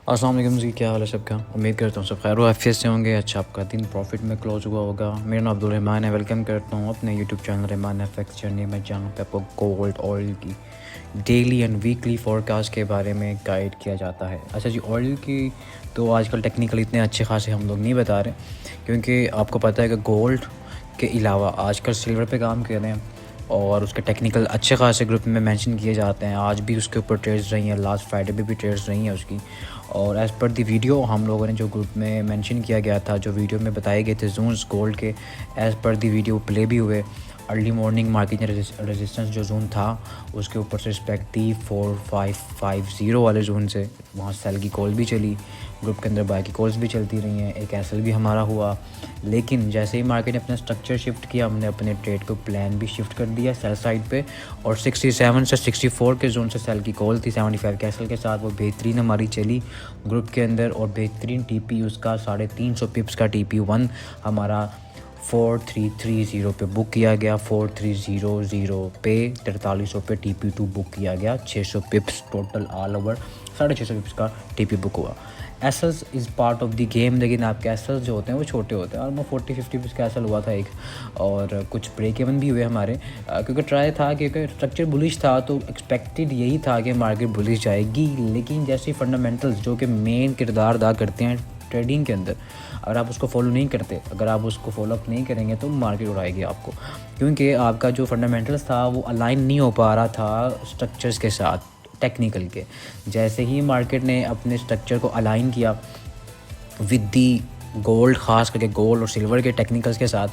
अस्सलाम वालेकुम जी, क्या हाल है सबका। उम्मीद करता हूँ सब खैर व आफियत से होंगे। अच्छा, आपका दिन प्रॉफिट में क्लोज हुआ होगा। मेरा नाम अब्दुल रहमान है। वेलकम करता हूँ अपने YouTube channel Rahman FX journey में, जहाँ पे आपको गोल्ड ऑयल की डेली एंड वीकली फोरकास्ट के बारे में गाइड किया जाता है। अच्छा जी, ऑयल की तो आजकल टेक्निकल इतने अच्छे खासे हम लोग नहीं बता रहे, क्योंकि आपको पता है कि गोल्ड के अलावा आजकल सिल्वर पे काम कर रहे हैं और उसके टेक्निकल अच्छे खासे ग्रुप में मेंशन किए जाते हैं। आज भी उसके ऊपर ट्रेड्स रही हैं, लास्ट फ्राइडे भी ट्रेड्स रही हैं उसकी। और एज़ पर दी वीडियो हम लोगों ने जो ग्रुप में मेंशन किया गया था, जो वीडियो में बताए गए थे जोन्स गोल्ड के, एज़ पर दी वीडियो प्ले भी हुए। अर्ली मॉर्निंग मार्केट रेजिस्टेंस जो जोन था उसके ऊपर से रिस्पेक्ट थी 4550 वाले जोन से, वहाँ सेल की कॉल भी चली, ग्रुप के अंदर बाय की कॉल्स भी चलती रही हैं, एक एसएल भी हमारा हुआ। लेकिन जैसे ही मार्केट ने अपना स्ट्रक्चर शिफ्ट किया, हमने अपने ट्रेड को प्लान भी शिफ्ट कर दिया सेल साइड पे, और 67 से 64 के जोन से सेल की कॉल थी 75 के एसएल के साथ, वो बेहतरीन हमारी चली ग्रुप के अंदर। और बेहतरीन टीपी उसका 350 पिप्स का TP1 हमारा 4330 पे बुक किया गया, 4300 पे 4300 पे TP2 बुक किया गया, 600 pips total all over 650 pips का TP बुक हुआ। SLs is part of the game, लेकिन आपके एसल्स जो होते हैं वो छोटे होते हैं। और वो 40-50 पिप्स का एसल हुआ था एक, और कुछ ब्रेक इवन भी हुए हमारे, क्योंकि ट्राई था, क्योंकि स्ट्रक्चर बुलिश था तो एक्सपेक्टेड यही था कि मार्केट बुलिश जाएगी। लेकिन जैसे फंडामेंटल्स जो कि मेन किरदार अदा करते हैं ट्रेडिंग के अंदर, अगर आप उसको फॉलो नहीं करते, अगर आप उसको फॉलो अप नहीं करेंगे तो मार्केट उड़ाएगी आपको, क्योंकि आपका जो फंडामेंटल्स था वो अलाइन नहीं हो पा रहा था स्ट्रक्चर्स के साथ टेक्निकल के। जैसे ही मार्केट ने अपने स्ट्रक्चर को अलाइन किया विद दी गोल्ड, ख़ास करके गोल्ड और सिल्वर के टेक्निकल्स के साथ,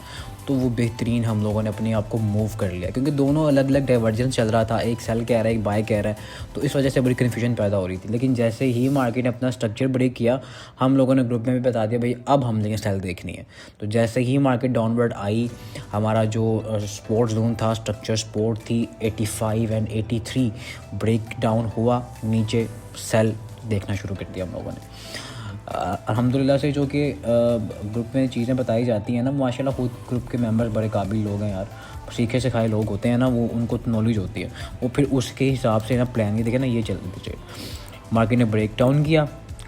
तो वो बेहतरीन हम लोगों ने अपने आप को मूव कर लिया, क्योंकि दोनों अलग अलग डाइवर्जेंस चल रहा था, एक सेल कह रहा है एक बाय कह रहा है, तो इस वजह से बड़ी कन्फ्यूजन पैदा हो रही थी। लेकिन जैसे ही मार्केट ने अपना स्ट्रक्चर ब्रेक किया, हम लोगों ने ग्रुप में भी बता दिया भाई अब हम लेकिन सेल देखनी है। तो जैसे ही मार्केट डाउनवर्ड आई, हमारा जो सपोर्ट जोन था, स्ट्रक्चर सपोर्ट थी 85 एंड 83, ब्रेक डाउन हुआ नीचे, सेल देखना शुरू कर दिया हम लोगों ने। अल्हम्दुलिल्लाह से जो कि ग्रुप में चीज़ें बताई जाती हैं ना, माशाल्लाह खुद ग्रुप के मेंबर्स बड़े काबिल लोग हैं यार, सीखे सिखाए लोग होते हैं ना, वो उनको तो नॉलेज होती है, वो फिर उसके हिसाब से ना प्लान की देखे ना ये चलती चाहिए। मार्केट ने ब्रेक डाउन किया,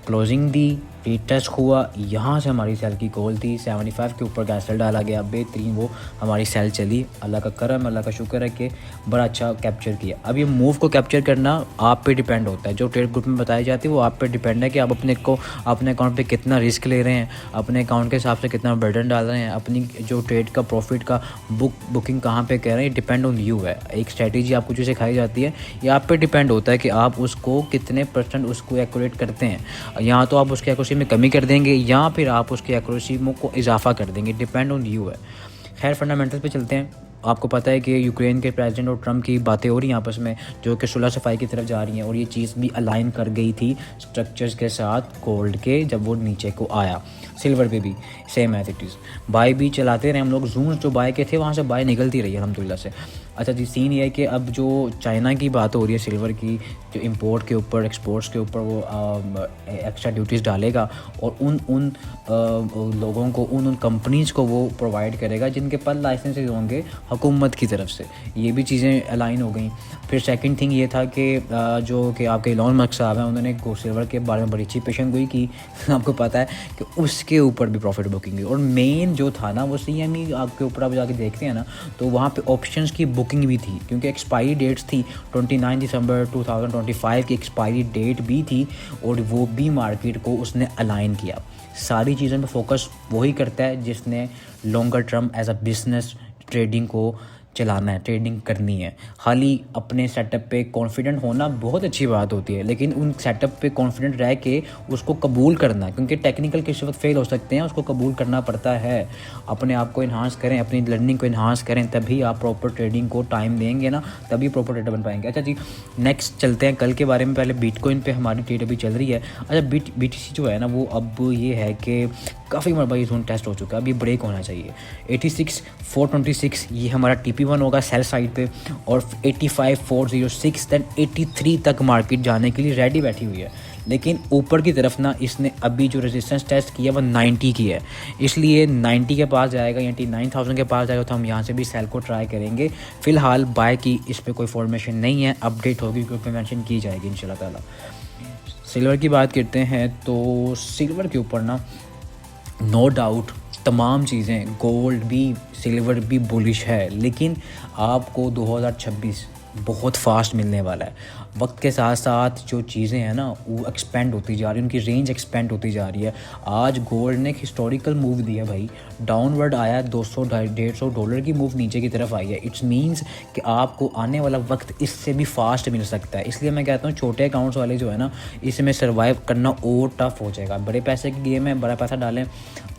क्लोजिंग दी, रीटेस्ट हुआ, यहाँ से हमारी सेल की कॉल थी, 75 के ऊपर का सेल डाला गया, बेहतरीन वो हमारी सेल चली। अल्लाह का करम, अल्लाह का शुक्र है कि बड़ा अच्छा कैप्चर किया। अब ये मूव को कैप्चर करना आप पे डिपेंड होता है, जो ट्रेड ग्रुप में बताई जाती है वो आप पे डिपेंड है कि आप अपने अकाउंट पे कितना रिस्क ले रहे हैं, अपने अकाउंट के हिसाब से कितना बर्डन डाल रहे हैं, अपनी जो ट्रेड का प्रॉफिट का बुकिंग कहाँ पे कर रहे हैं, डिपेंड ऑन यू है। एक स्ट्रेटेजी आपको जो सिखाई जाती है ये आप पे डिपेंड होता है कि आप उसको कितने % उसको एक्यूरेट करते हैं। यहाँ तो आप उसके में कमी कर देंगे या फिर आप उसकी एक्यूरेसी को इजाफा कर देंगे, डिपेंड ऑन यू है। खैर फंडामेंटल पे चलते हैं। आपको पता है कि यूक्रेन के प्रेसिडेंट और ट्रम्प की बातें हो रही हैं आपस में, जो कि सुलह सफाई की तरफ जा रही हैं, और ये चीज़ भी अलाइन कर गई थी स्ट्रक्चर्स के साथ गोल्ड के, जब वो नीचे को आया। सिल्वर पे भी same as it is, buy भी चलाते रहे हम लोग, जून जो बाय के थे वहाँ से बाय निकलती रही है अल्हम्दुलिल्लाह से। अच्छा जी, सीन ये है कि अब जो चाइना की बात हो रही है सिल्वर की, जो इंपोर्ट के ऊपर एक्सपोर्ट्स के ऊपर वो एक्स्ट्रा ड्यूटीज़ डालेगा, और उन लोगों को, उन कंपनीज़ को वो प्रोवाइड करेगा जिनके पास लाइसेंसेज होंगे हुकूमत की तरफ से। ये भी चीज़ें अलाइन हो गई। फिर सेकंड थिंग ये था कि जो कि आपके इलॉन मस्क साहब हैं, उन्होंने सिल्वर के बारे में बड़ी अच्छी पेशन गोई की आपको पता है कि उसके ऊपर भी प्रॉफिट बुकिंग हुई। और मेन जो था ना वो CME आपके ऊपर आप जाके देखते हैं ना, तो वहाँ पे ऑप्शंस की बुकिंग भी थी, क्योंकि एक्सपायरी डेट्स थी 29 दिसंबर 2025 की एक्सपायरी डेट भी थी, और वो भी मार्केट को उसने अलाइन किया। सारी चीज़ों पे फोकस वही करता है जिसने longer term as a business trading को चलाना है, ट्रेडिंग करनी है। खाली अपने सेटअप पे कॉन्फिडेंट होना बहुत अच्छी बात होती है, लेकिन उन सेटअप पे कॉन्फिडेंट रह के उसको कबूल करना, क्योंकि टेक्निकल किसी वक्त फेल हो सकते हैं, उसको कबूल करना पड़ता है। अपने आप को इन्हांस करें, अपनी लर्निंग को इन्हांस करें, तभी आप प्रॉपर ट्रेडिंग को टाइम देंगे ना, तभी प्रॉपर ट्रेडर बन पाएंगे। अच्छा जी, नेक्स्ट चलते हैं कल के बारे में। पहले बिटकॉइन पे हमारी ट्रेड अभी चल रही है। अच्छा, BTC जो है ना वो अब ये है कि काफ़ी मरबा ये जोन टेस्ट हो चुका है, अब ये ब्रेक होना चाहिए। 86,426 ये हमारा TP1 होगा सेल साइड पे, और 85,406 दैन 83 तक मार्केट जाने के लिए रेडी बैठी हुई है। लेकिन ऊपर की तरफ ना इसने अभी जो रेजिस्टेंस टेस्ट किया वो 90 की है, इसलिए 90 के पास जाएगा, 89,000 के पास जाएगा, तो हम यहाँ से भी सेल को ट्राई करेंगे। फ़िलहाल बाय की इस पर कोई फॉर्मेशन नहीं है, अपडेट होगी, ग्रुप में मेंशन की जाएगी इंशाल्लाह ताला। सिल्वर की बात करते हैं तो सिल्वर के ऊपर ना नो डाउट तमाम चीज़ें, गोल्ड भी सिल्वर भी बुलिश है, लेकिन आपको 2026 बहुत फास्ट मिलने वाला है। वक्त के साथ साथ जो चीज़ें हैं ना वो एक्सपेंड होती जा रही है, उनकी रेंज एक्सपेंड होती जा रही है। आज गोल्ड ने एक हिस्टोरिकल मूव दिया भाई, डाउनवर्ड आया, 200-150 डॉलर की मूव नीचे की तरफ आई है। इट्स मीन्स कि आपको आने वाला वक्त इससे भी फास्ट मिल सकता है। इसलिए मैं कहता हूँ छोटे अकाउंट्स वाले जो है ना, इसमें सर्वाइव करना और टफ हो जाएगा। बड़े पैसे की गेम है, बड़ा पैसा डालें,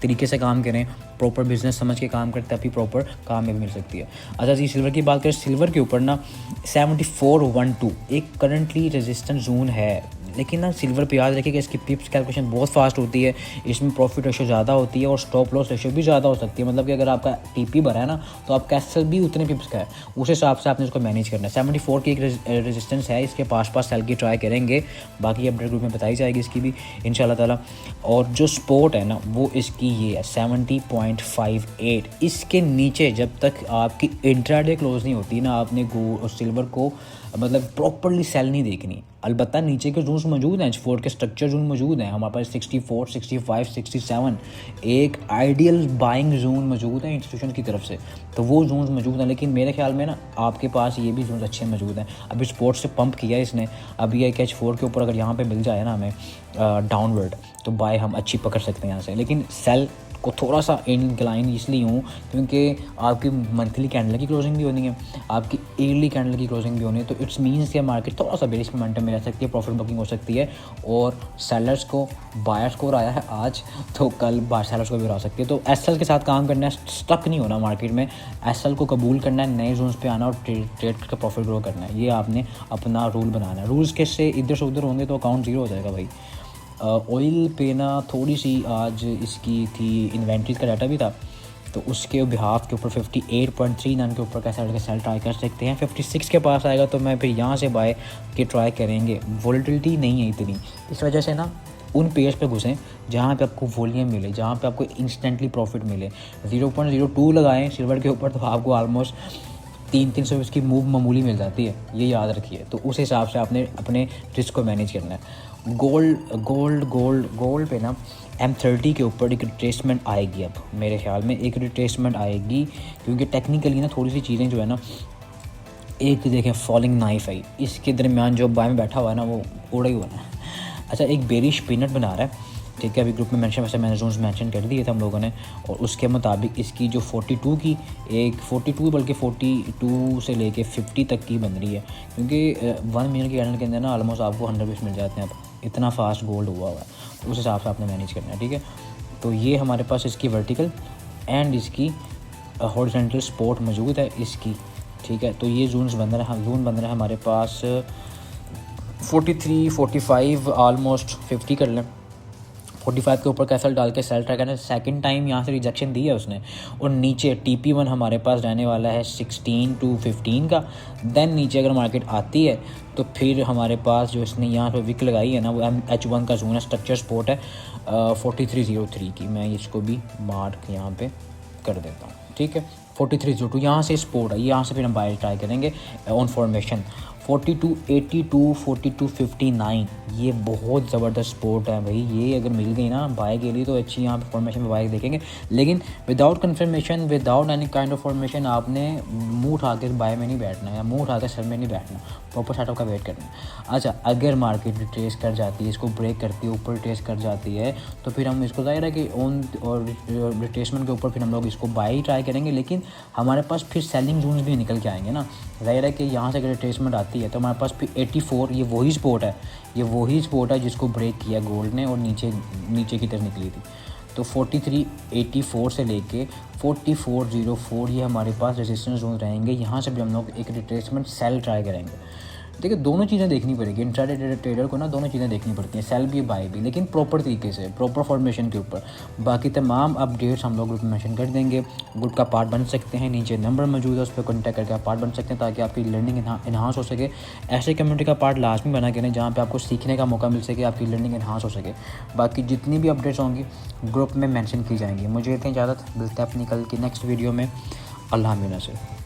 तरीके से काम करें, प्रॉपर बिजनेस समझ के काम करते तभी प्रॉपर काम में भी मिल सकती है। अच्छा जी, सिल्वर की बात करें, सिल्वर के ऊपर ना 7412 एक करंटली रेजिस्टेंस जोन है, लेकिन ना सिल्वर पे याद रखिए कि इसकी पिप्स कैलकुलेशन बहुत फास्ट होती है, इसमें प्रॉफिट रेशो ज़्यादा होती है और स्टॉप लॉस रेशो भी ज़्यादा हो सकती है। मतलब कि अगर आपका टीपी भरा है ना तो आपका एसएल भी उतने पिप्स का है, उस हिसाब से आपने इसको मैनेज करना है। 74 की एक रेजिस्टेंस है, इसके पास सेल की ट्राई करेंगे, बाकी अपडेट ग्रुप में बताई जाएगी इसकी भी इंशाल्लाह ताला। और जो स्पोर्ट है ना वो इसकी ये है 70.58। इसके नीचे जब तक आपकी इंट्राडे क्लोज नहीं होती ना, आपने गोल्ड और सिल्वर को मतलब प्रॉपरली सेल नहीं देखनी। अलबत्ता नीचे के जोन्स मौजूद हैं, फोर के स्ट्रक्चर जोन मौजूद हैं हमारे पास, 64, 65, 67 एक आइडियल बाइंग जोन मौजूद है इंस्टीट्यूशन की तरफ से, तो वो जोन्स मौजूद हैं। लेकिन मेरे ख्याल में ना आपके पास ये भी जोन्स अच्छे मौजूद हैं। अभी स्पोर्ट से पंप किया है इसने, अभी ये H4 के ऊपर अगर यहाँ पे मिल जाए ना हमें डाउनवर्ड, तो बाय हम अच्छी पकड़ सकते हैं यहाँ से। लेकिन सेल को थोड़ा सा इनक्लाइन इसलिए हूँ क्योंकि आपकी मंथली कैंडल की क्लोजिंग भी होनी है, आपकी ईयरली कैंडल की क्लोजिंग भी होनी है, तो इट्स मीन्स कि मार्केट थोड़ा सा बेरिश मोमेंटम में रह सकती है, प्रॉफिट बुकिंग हो सकती है। और सेलर्स को बायर्स को आया है आज, तो कल सेलर्स को भी आ सकती है। तो एसएल के साथ काम करना है, स्टक नहीं होना मार्केट में, एसएल को कबूल करना है, नए जोन्स पे आना और ट्रेड करके प्रॉफिट ग्रो करना है। ये आपने अपना रूल बनाना है। रूल्स के से इधर से उधर होंगे तो अकाउंट ज़ीरो हो जाएगा भाई। ऑयल पे ना थोड़ी सी आज इसकी थी, इन्वेंट्रीज का डाटा भी था, तो उसके बिहाफ के ऊपर 58.39 के ऊपर कैसे के सेल ट्राई कर सकते हैं। 56 के पास आएगा तो मैं फिर यहाँ से बाय के ट्राई करेंगे। वोलेटिलिटी नहीं है इतनी, इस वजह से ना उन पेयर्स पे घुसें जहाँ पे आपको वॉल्यूम मिले, जहाँ पे आपको इंस्टेंटली प्रॉफिट मिले। 0.02 लगाएं सिल्वर के ऊपर तो आपको ऑलमोस्ट 300 इसकी मूव मामूली मिल जाती है, ये याद रखिए। तो उस हिसाब से आपने अपने रिस्क को मैनेज करना है। गोल्ड पे ना M30 के ऊपर एक रिट्रेसमेंट आएगी, अब मेरे ख्याल में एक रिट्रेसमेंट आएगी, क्योंकि टेक्निकली ना थोड़ी सी चीज़ें जो है ना, एक देखें फॉलिंग नाइफ है, इसके दरमियान जो बाय में बैठा हुआ है ना वो उड़ा ही हुआ है। अच्छा, एक बेरिश पीनट बना रहा है, ठीक है, अभी ग्रुप में मेंशन, वैसे मैंने जोन्स मेंशन कर दिए थे हम लोगों ने, और उसके मुताबिक इसकी जो 42 की एक 42 बल्कि 42 से लेके 50 तक की बन रही है, क्योंकि 1 मिनट के कैंडल के अंदर ना ऑलमोस्ट आपको 100 बिट्स मिल जाते हैं, अब इतना फास्ट गोल्ड हुआ है, तो उस हिसाब से आपने मैनेज करना है, ठीक है। तो ये हमारे पास इसकी वर्टिकल एंड इसकी हॉरिजॉन्टल सपोर्ट मौजूद है इसकी, ठीक है। तो ये जोन बन रहा है हमारे पास 43, 45 ऑलमोस्ट 50 कर लें, 45 के ऊपर कैसल डाल के सेल ट्राई करना। सेकंड टाइम यहाँ से रिजेक्शन दी है उसने, और नीचे TP1 हमारे पास रहने वाला है 16 to 15 का। देन नीचे अगर मार्केट आती है तो फिर हमारे पास जो इसने यहाँ पे विक लगाई है ना वो H1 का जोन है, स्ट्रक्चर सपोर्ट है 4303 की। मैं इसको भी मार्क यहाँ पे कर देता हूँ, ठीक है। 4302 यहाँ से सपोर्ट है, यहाँ से फिर हम बाय ट्राई करेंगे ऑन फॉर्मेशन। 4282, 4259 ये बहुत ज़बरदस्त सपोर्ट है भाई, ये अगर मिल गई ना बाय के लिए तो अच्छी यहाँ पे फॉर्मेशन में बाय देखेंगे। लेकिन without confirmation, without any kind of formation आपने मुंह उठा कर बाय में नहीं बैठना या मुंह उठा कर सेल में नहीं बैठना, प्रॉपर सेटअप का वेट करना। अच्छा, अगर मार्केट रिट्रेस कर जाती है, इसको ब्रेक करती है, ऊपर रिट्रेस कर जाती है, तो फिर हम इसको जाहिर है कि ऑन और रिट्रेसमेंट के ऊपर फिर हम लोग इसको बाय ही ट्राई करेंगे। लेकिन हमारे पास फिर सेलिंग जोन्स भी निकल के आएंगे ना, जाहिर है कि यहाँ से अगर रिट्रेसमेंट आती है तो हमारे पास फिर 84, ये वही सपोर्ट है जिसको ब्रेक किया गोल्ड ने और नीचे की तरफ निकली थी। तो 4384 से लेके 4404 ये हमारे पास रेजिस्टेंस जोन रहेंगे। यहाँ से भी हम लोग एक रिट्रेसमेंट सेल ट्राई करेंगे। देखिए, दोनों चीज़ें देखनी पड़ेगी, इंट्राडे ट्रेडर को ना दोनों चीज़ें देखनी पड़ती हैं, सेल भी बाय भी, लेकिन प्रॉपर तरीके से, प्रॉपर फॉर्मेशन के ऊपर। बाकी तमाम अपडेट्स हम लोग ग्रुप में मेंशन कर देंगे। ग्रुप का पार्ट बन सकते हैं, नीचे नंबर मौजूद है, उस पर कॉन्टैक्ट करके आप पार्ट बन सकते हैं ताकि आपकी लर्निंग इन्हांस हो सके। ऐसे कम्युनिटी का पार्ट लाजमी बना करें जहाँ पर आपको सीखने का मौका मिल सके, आपकी लर्निंग इन्हांस हो सके। बाकी जितनी भी अपडेट्स होंगी ग्रुप में मैंशन की जाएंगी। मुझे इतनी इजाज़त, मिलते हैं अपनी कल की नेक्स्ट वीडियो में। अल्लाह हाफ़िज़।